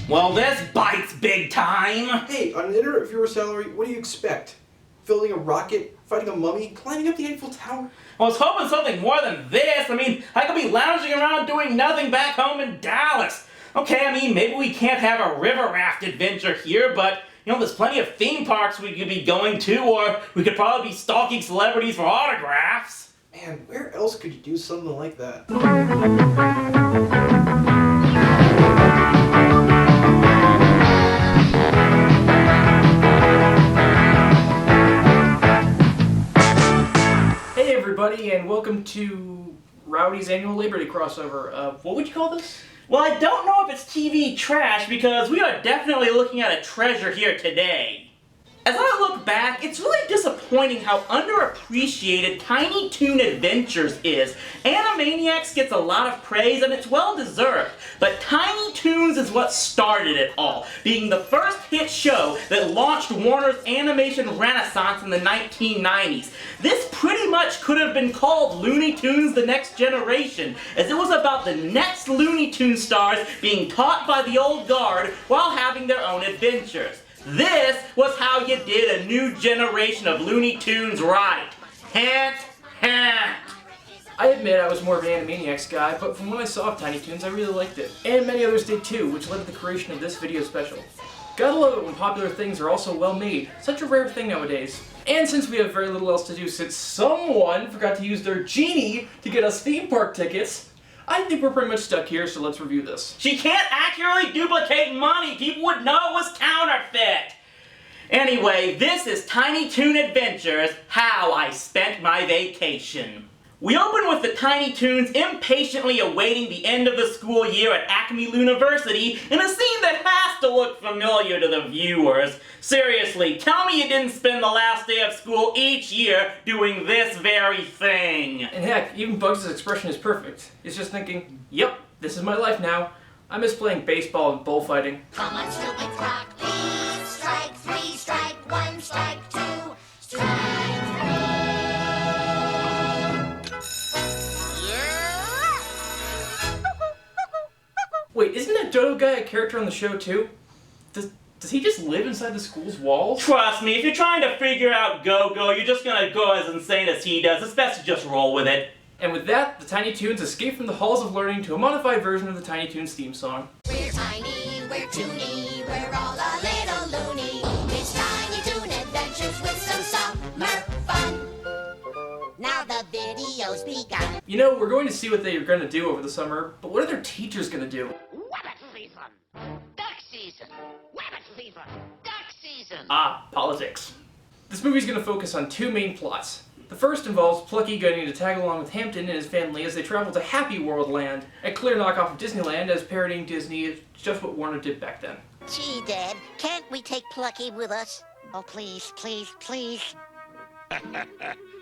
Well, this bites big time! Hey, on an internet viewer salary, what do you expect? Building a rocket, fighting a mummy, climbing up the Eiffel Tower? I was hoping something more than this. I mean, I could be lounging around doing nothing back home in Dallas. Okay, I mean, maybe we can't have a river raft adventure here, but, you know, there's plenty of theme parks we could be going to, or we could probably be stalking celebrities for autographs. Man, where else could you do something like that? Hey everybody, and welcome to Rowdy's annual Labor Day crossover. What would you call this? Well, I don't know if it's TV trash, because we are definitely looking at a treasure here today. As I look back, it's really disappointing how underappreciated Tiny Toon Adventures is. Animaniacs gets a lot of praise, and it's well deserved. But Tiny Toons is what started it all, being the first hit show that launched Warner's animation renaissance in the 1990s. This pretty much could have been called Looney Tunes: The Next Generation, as it was about the next Looney Tunes stars being taught by the old guard while having their own adventures. This was how you did a new generation of Looney Tunes right. Hint, hint. I admit I was more of an Animaniacs guy, but from what I saw of Tiny Toons, I really liked it. And many others did too, which led to the creation of this video special. Gotta love it when popular things are also well made. Such a rare thing nowadays. And since we have very little else to do, since someone forgot to use their genie to get us theme park tickets, I think we're pretty much stuck here, so let's review this. She can't accurately duplicate money. People would know it was counterfeit. Anyway, this is Tiny Toon Adventures: How I Spent My Vacation. We open with the Tiny Toons impatiently awaiting the end of the school year at Acme University in a scene that has to look familiar to the viewers. Seriously, tell me you didn't spend the last day of school each year doing this very thing. And heck, even Bugs' expression is perfect. He's just thinking, yep, this is my life now. I miss playing baseball and bullfighting. Come on, stupid clock, please. Strike three, strike one, strike two, strike three. Yeah. Wait, isn't that Dodo guy a character on the show too? Does he just live inside the school's walls? Trust me, if you're trying to figure out Go-Go, you're just gonna go as insane as he does. It's best to just roll with it. And with that, the Tiny Toons escape from the halls of learning to a modified version of the Tiny Toons theme song. We're tiny, we're toony, we're all a little loony. It's Tiny Toon Adventures with some summer fun. Now the video's begun. You know, we're going to see what they are going to do over the summer, but what are their teachers going to do? Rabbit season! Duck season! Rabbit season! Duck season! Ah, politics. This movie's going to focus on two main plots. The first involves Plucky getting to tag along with Hampton and his family as they travel to Happy World Land, a clear knockoff of Disneyland, as parodying Disney is just what Warner did back then. Gee, Dad, can't we take Plucky with us? Oh, please, please, please.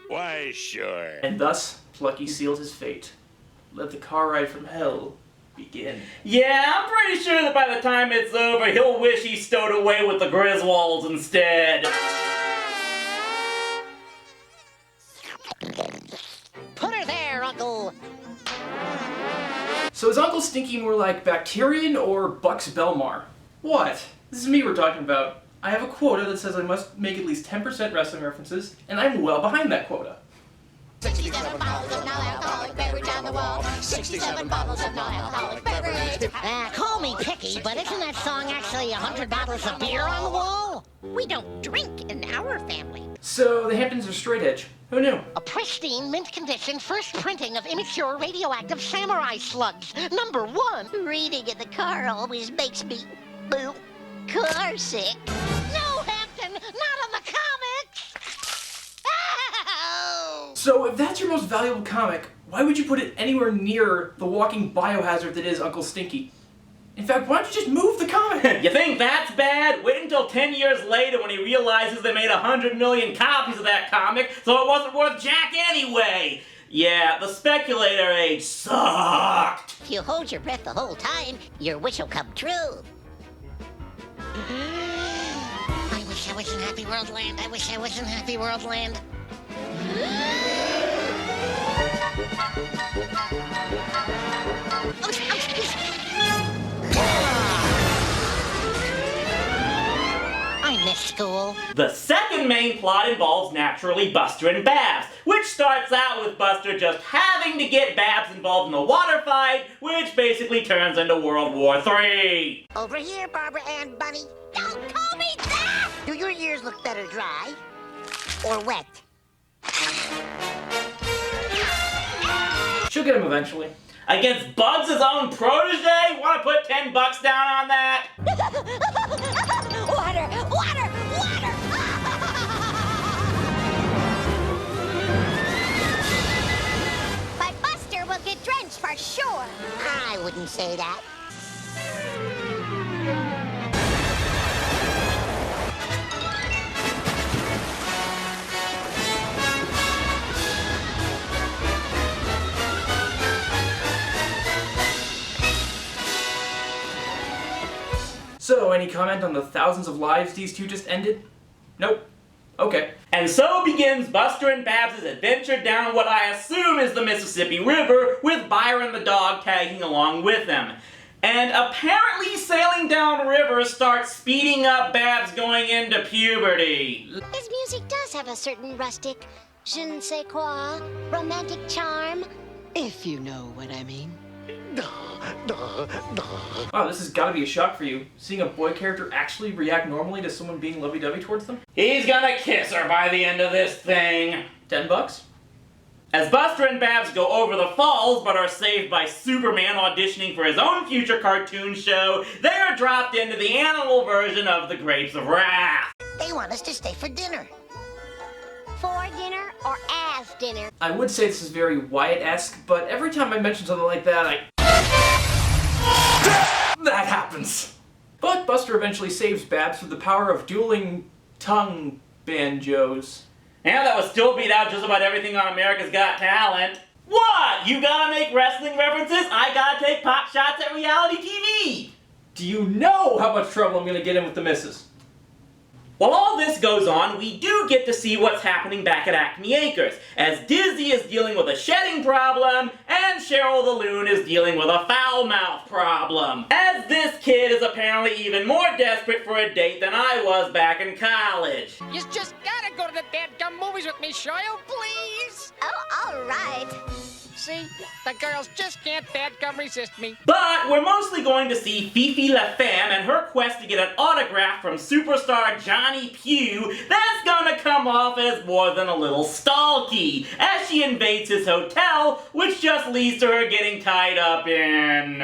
Why, sure. And thus, Plucky sealed his fate. Let the car ride from hell begin. Yeah, I'm pretty sure that by the time it's over, he'll wish he stowed away with the Griswolds instead. Put her there, Uncle. So is Uncle Stinky more like Bacterian or Bucks Belmar? What? This is me we're talking about. I have a quota that says I must make at least 10% wrestling references, and I'm well behind that quota. 67 bottles of non-alcoholic beverage down the wall. 67 bottles of non-alcoholic beverage. Call me picky, but isn't that song actually 100 bottles of beer on the wall? We don't drink in our family. So the Hamptons are straight edge. Who knew? A pristine, mint condition first printing of immature radioactive samurai slugs. #1. Reading in the car always makes me car sick. No, Hampton, not on the comics. Ow! So if that's your most valuable comic, why would you put it anywhere near the walking biohazard that is Uncle Stinky? In fact, why don't you just move the comic? You think that's bad? Wait until 10 years later when he realizes they made 100 million copies of that comic, so it wasn't worth jack anyway. Yeah, the speculator age sucked. If you hold your breath the whole time, your wish will come true. I wish I was in Happy World Land. I wish I was in Happy World Land. school. The second main plot involves naturally Buster and Babs, which starts out with Buster just having to get Babs involved in the water fight, which basically turns into World War III. Over here, Barbara Ann Bunny. Don't call me that! Do your ears look better dry? Or wet? She'll get him eventually. Against Bugs' own protege? Want to put $10 down on that? Water! Water! Water! But Buster will get drenched for sure. I wouldn't say that. So, any comment on the thousands of lives these two just ended? Nope. Okay. And so begins Buster and Babs' adventure down what I assume is the Mississippi River, with Byron the dog tagging along with them. And apparently sailing down river starts speeding up Babs going into puberty. His music does have a certain rustic, je ne sais quoi, romantic charm. If you know what I mean. Wow, this has gotta be a shock for you, seeing a boy character actually react normally to someone being lovey-dovey towards them. He's gonna kiss her by the end of this thing. $10? As Buster and Babs go over the falls but are saved by Superman auditioning for his own future cartoon show, they are dropped into the animal version of the Grapes of Wrath. They want us to stay for dinner. For dinner or as dinner? I would say this is very Wyatt-esque, but every time I mention something like that, that happens. But Buster eventually saves Babs through the power of dueling tongue banjos. Yeah, that would still beat out just about everything on America's Got Talent. What? You gotta make wrestling references? I gotta take pot shots at reality TV! Do you know how much trouble I'm gonna get in with the missus? While all this goes on, we do get to see what's happening back at Acme Acres, as Dizzy is dealing with a shedding problem, and Cheryl the Loon is dealing with a foul mouth problem. As this kid is apparently even more desperate for a date than I was back in college. You just gotta go to the dadgum movies with me, Shoyo, please! Oh, all right. See? The girls just can't dadgum resist me. But we're mostly going to see Fifi La Femme and her quest to get an autograph from superstar Johnny Pugh that's gonna come off as more than a little stalky, as she invades his hotel, which just leads to her getting tied up in...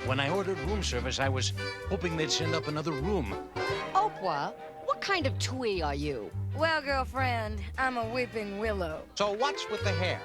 When I ordered room service, I was hoping they'd send up another room. Oprah, what kind of twee are you? Well, girlfriend, I'm a weeping willow. So what's with the hair?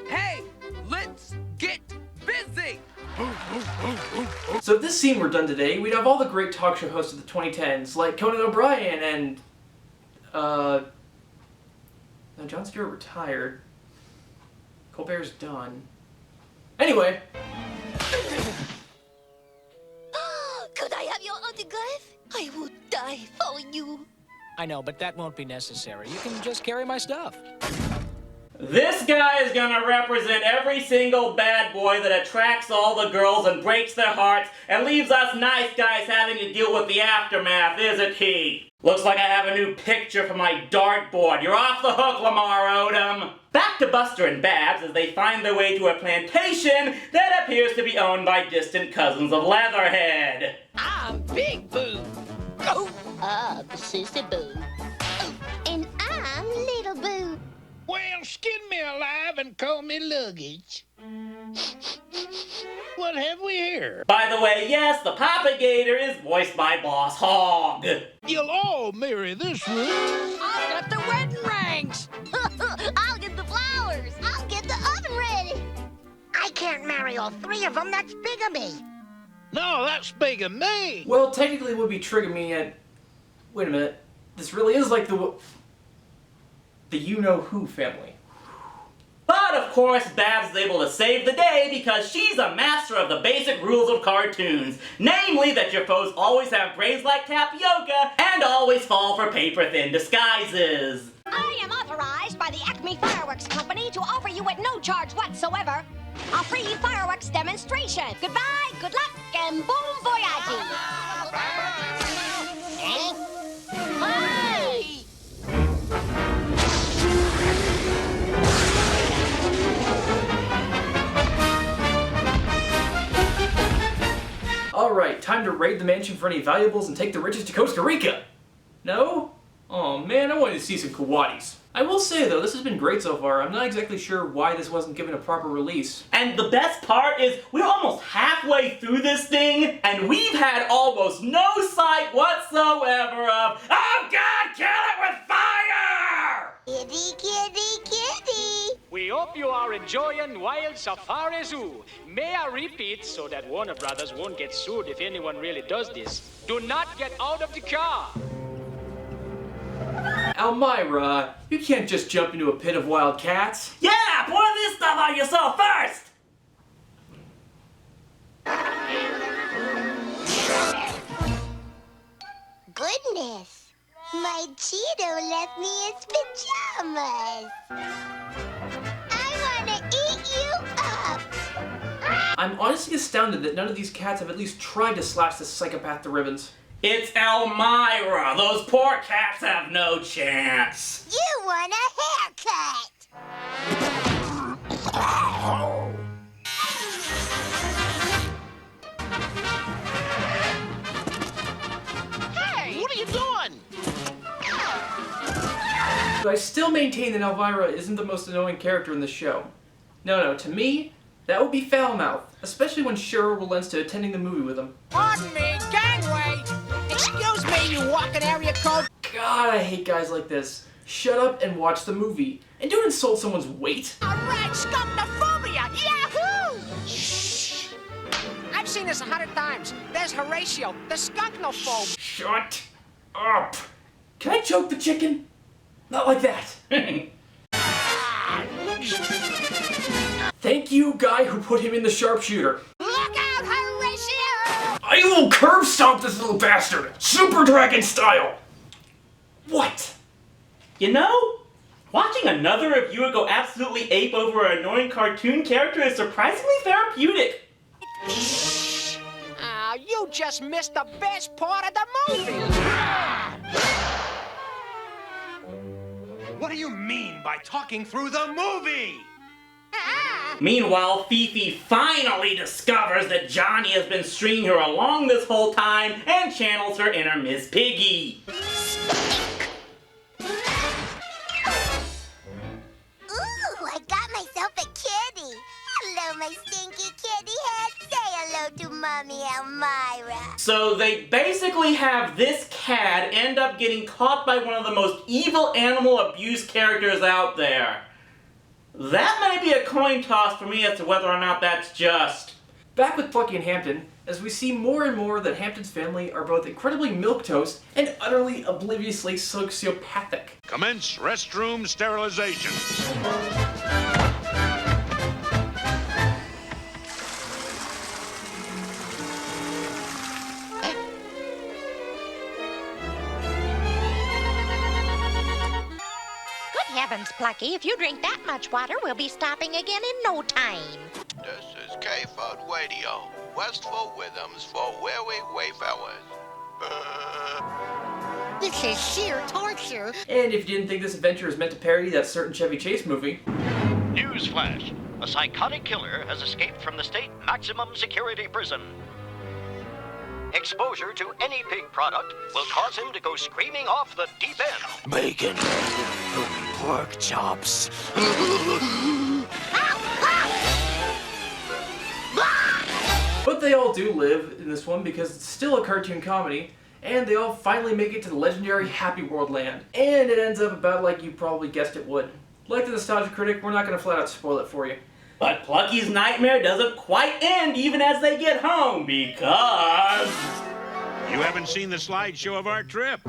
Hey, let's get busy! So if this scene were done today, we'd have all the great talk show hosts of the 2010s, like Conan O'Brien and, no, Jon Stewart retired. Colbert's done. Anyway. Could I have your autograph? I would die for you. I know, but that won't be necessary. You can just carry my stuff. This guy is gonna represent every single bad boy that attracts all the girls and breaks their hearts and leaves us nice guys having to deal with the aftermath, isn't he? Looks like I have a new picture for my dartboard. You're off the hook, Lamar Odom. Back to Buster and Babs as they find their way to a plantation that appears to be owned by distant cousins of Leatherhead. I'm Big Boo. Oh. Sissy Boo. And I'm Little Boo. Well, skin me alive and call me luggage. What have we here? By the way, yes, the Papa Gator is voiced by Boss Hogg. You'll all marry this one. I'll get the wedding rings! I'll get the flowers. I'll get the oven ready. I can't marry all three of them. That's bigamy. No, that's big of me. Well, technically it would be trigamy and... Wait a minute. This really is like the you-know-who family. But of course, Babs is able to save the day because she's a master of the basic rules of cartoons. Namely that your foes always have brains like tapioca and always fall for paper-thin disguises. I am authorized by the Acme Fireworks Company to offer you at no charge whatsoever a free fireworks demonstration. Goodbye, good luck, and bon voyage. Alright, time to raid the mansion for any valuables and take the riches to Costa Rica! No? Oh man, I wanted to see some kawatis. I will say though, this has been great so far. I'm not exactly sure why this wasn't given a proper release. And the best part is, we're almost halfway through this thing, and we've had almost no sight whatsoever of, oh God, kill it with fire! Kitty, kitty, kitty. We hope you are enjoying Wild Safari Zoo. May I repeat so that Warner Brothers won't get sued if anyone really does this. Do not get out of the car. Elmira, you can't just jump into a pit of wild cats. Yeah, pour this stuff on yourself first! Goodness, my Cheeto left me his pajamas. I want to eat you up. I'm honestly astounded that none of these cats have at least tried to slash this psychopath to ribbons. It's Elmira! Those poor cats have no chance! You want a haircut. Hey, what are you doing? But I still maintain that Elvira isn't the most annoying character in the show. No, to me, that would be Foulmouth, especially when Cheryl relents to attending the movie with him. Pardon me, gangway. Excuse me, you walking area code. God, I hate guys like this. Shut up and watch the movie. And don't insult someone's weight. All right, scumnophobia, yahoo! Shh. I've seen this 100 times. There's Horatio, the skunknophobe. Shut up. Can I choke the chicken? Not like that. Thank you, guy who put him in the sharpshooter. Look out, Horatio! I will curb stomp this little bastard! Super Dragon style! What? You know, watching another reviewer go absolutely ape over an annoying cartoon character is surprisingly therapeutic. You just missed the best part of the movie. What do you mean by talking through the movie? Meanwhile, Fifi finally discovers that Johnny has been stringing her along this whole time and channels her inner Miss Piggy. Ooh, I got myself a kitty. Hello, my stinky kitty head. Say hello to Mommy Elmira. So they basically have this cat end up getting caught by one of the most evil animal abuse characters out there. That may be a coin toss for me as to whether or not that's just. Back with Plucky and Hampton, as we see more and more that Hampton's family are both incredibly milquetoast and utterly obliviously sociopathic. Commence restroom sterilization. Heavens, Plucky, if you drink that much water, we'll be stopping again in no time. This is K-Fud Radio, Westful Rhythms for weary wayfarers. This is sheer torture. And if you didn't think this adventure is meant to parody that certain Chevy Chase movie... Newsflash. A psychotic killer has escaped from the state maximum security prison. Exposure to any pig product will cause him to go screaming off the deep end. Bacon. Pork chops. But they all do live in this one because it's still a cartoon comedy, and they all finally make it to the legendary Happy World land. And it ends up about like you probably guessed it would. Like the Nostalgia Critic, we're not going to flat out spoil it for you. But Plucky's nightmare doesn't quite end even as they get home, because... You haven't seen the slideshow of our trip.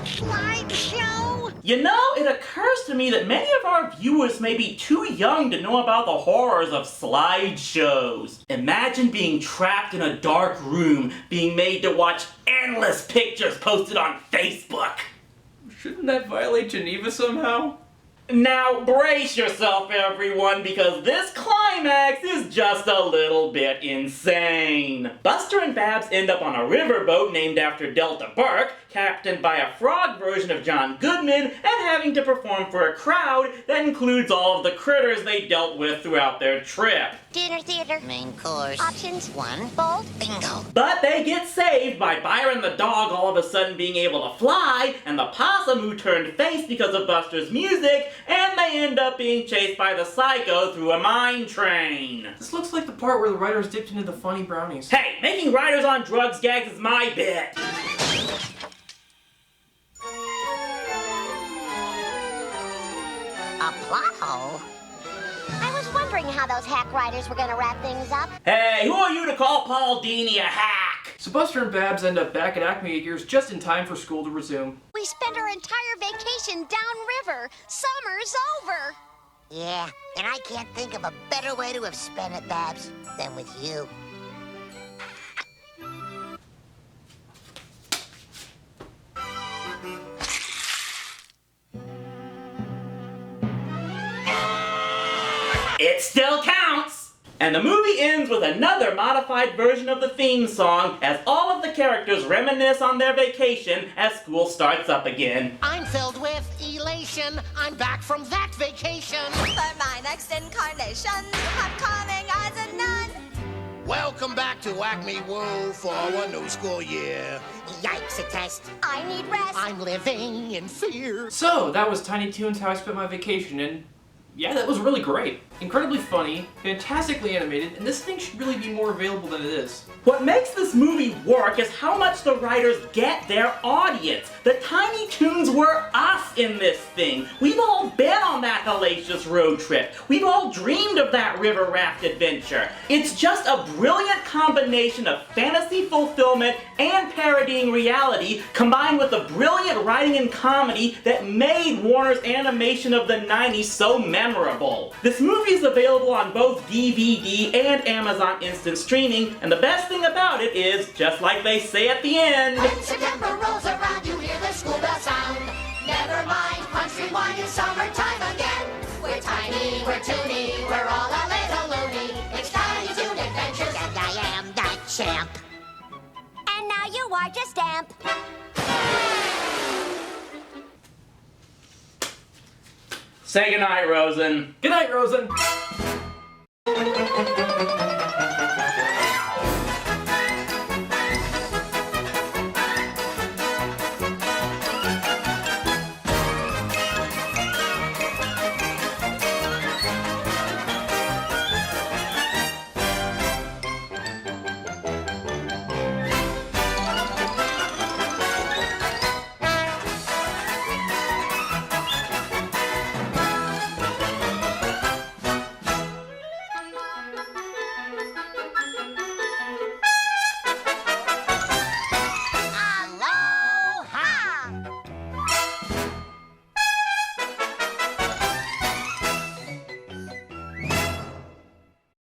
Slideshow? You know, it occurs to me that many of our viewers may be too young to know about the horrors of slideshows. Imagine being trapped in a dark room, being made to watch endless pictures posted on Facebook. Shouldn't that violate Geneva somehow? Now brace yourself, everyone, because this climax is just a little bit insane. Buster and Babs end up on a riverboat named after Delta Burke, captained by a frog version of John Goodman, and having to perform for a crowd that includes all of the critters they dealt with throughout their trip. Dinner theater. Main course. Options. 1. Bold. Bingo. But they get saved by Byron the dog all of a sudden being able to fly, and the possum who turned face because of Buster's music, and they end up being chased by the psycho through a mine train. This looks like the part where the writers dipped into the funny brownies. Hey, making writers on drugs gags is my bit. A plot hole? I was wondering how those hack writers were gonna wrap things up. Hey, who are you to call Paul Dini a hack? So Buster and Babs end up back at Acme Acres just in time for school to resume. We spent our entire vacation downriver. Summer's over. Yeah, and I can't think of a better way to have spent it, Babs, than with you. It still counts! And the movie ends with another modified version of the theme song as all of the characters reminisce on their vacation as school starts up again. I'm filled with elation. I'm back from that vacation. For my next incarnation, I'm coming as a nun. Welcome back to Acme Woo for our new school year. Yikes, a test. I need rest. I'm living in fear. So, that was Tiny Toons How I Spent My Vacation, and yeah, that was really great. Incredibly funny, fantastically animated, and this thing should really be more available than it is. What makes this movie work is how much the writers get their audience. The Tiny Toons were us in this thing. We've all been on that hellacious road trip. We've all dreamed of that river raft adventure. It's just a brilliant combination of fantasy fulfillment and parodying reality, combined with the brilliant writing and comedy that made Warner's animation of the 90s so memorable. This movie is available on both DVD and Amazon Instant Streaming, and the best thing about it is, just like they say at the end, when September rolls around, you hear the school bell sound. Never mind, punch rewind, it's summertime again. We're tiny, we're toony, we're all a little loony. It's Tiny Toon Adventures, And I am that champ. And now you are just damp. say goodnight, Rosen. Good night, Rosen!